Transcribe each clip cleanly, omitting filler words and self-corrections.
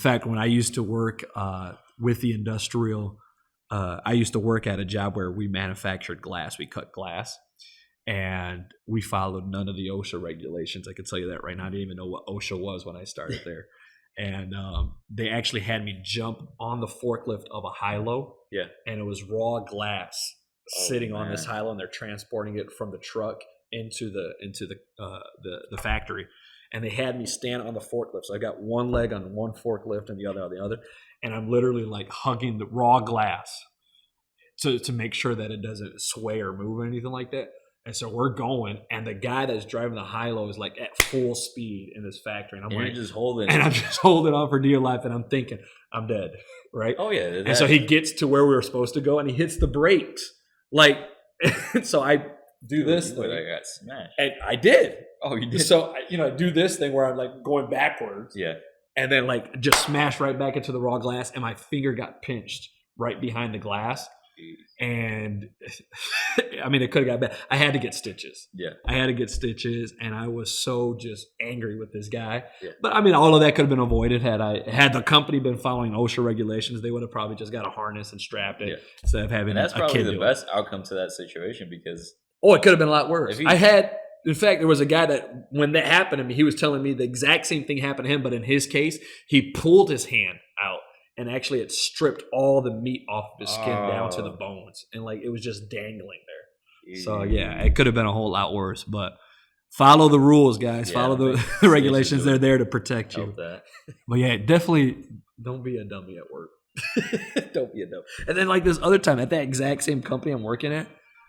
fact, when I used to work with the industrial, I used to work at a job where we manufactured glass. We cut glass, and we followed none of the OSHA regulations. I can tell you that right now. I didn't even know what OSHA was when I started there. And they actually had me jump on the forklift of a high-low. Yeah. And it was raw glass sitting on this high-low, and they're transporting it from the truck into the factory. And they had me stand on the forklift. So I got one leg on one forklift and the other on the other. And I'm literally like hugging the raw glass to make sure that it doesn't sway or move or anything like that. And so we're going, and the guy that's driving the high-low is like at full speed in this factory. And I'm just holding I'm just holding on for dear life, and I'm thinking, I'm dead, right? Oh, yeah. And so he gets to where we were supposed to go, and he hits the brakes. Like, so I do this thing. I got smashed. And I did. Oh, you did? So, I do this thing where I'm like going backwards. Yeah. And then like just smash right back into the raw glass, and my finger got pinched right behind the glass. And I mean, it could have got bad. I had to get stitches. Yeah. I had to get stitches, and I was so just angry with this guy. Yeah. But I mean, all of that could have been avoided had the company been following OSHA regulations. They would have probably just got a harness and strapped it instead of having. And that's a probably kid the best outcome to that situation because. Oh, it could have been a lot worse. In fact, there was a guy that when that happened to me, he was telling me the exact same thing happened to him, but in his case, he pulled his hand out. And actually, it stripped all the meat off of his skin down to the bones. And, like, it was just dangling there. So, yeah, it could have been a whole lot worse. But follow the rules, guys. Follow the regulations. They're there to protect you. But, yeah, definitely don't be a dummy at work. Don't be a dummy. And then, like, this other time, at that exact same company I'm working at,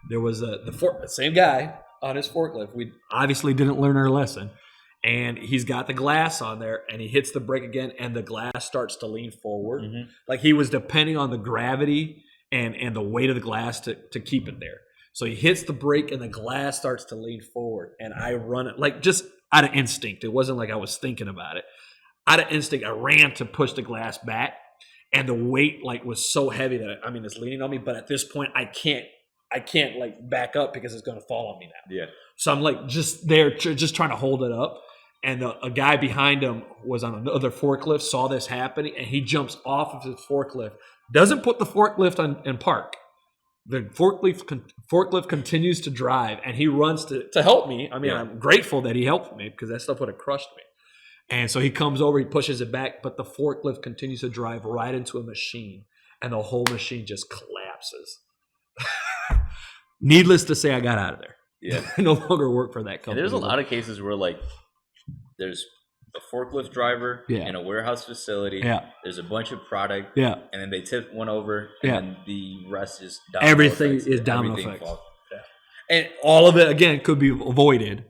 there was the same guy on his forklift. We obviously didn't learn our lesson. And he's got the glass on there, and he hits the brake again, and the glass starts to lean forward. Mm-hmm. Like he was depending on the gravity and the weight of the glass to keep it there. So he hits the brake, and the glass starts to lean forward. And I run it, like just out of instinct. It wasn't like I was thinking about it. Out of instinct, I ran to push the glass back, and the weight like was so heavy that, it's leaning on me. But at this point, I can't like back up because it's going to fall on me now. Yeah. So I'm like just there, just trying to hold it up. And a guy behind him was on another forklift, saw this happening, and he jumps off of his forklift, doesn't put the forklift on and park. The forklift continues to drive, and he runs to help me. I'm grateful that he helped me because that stuff would have crushed me. And so he comes over, he pushes it back, but the forklift continues to drive right into a machine, and the whole machine just collapses. Needless to say, I got out of there. Yeah. I no longer work for that company. And there's a lot of cases where, like, there's a forklift driver in a warehouse facility. Yeah. There's a bunch of product. Yeah. And then they tip one over, and the rest is domino Everything effects. is domino effects. Yeah. And all of it, again, could be avoided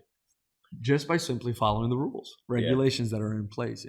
just by simply following the rules, regulations that are in place,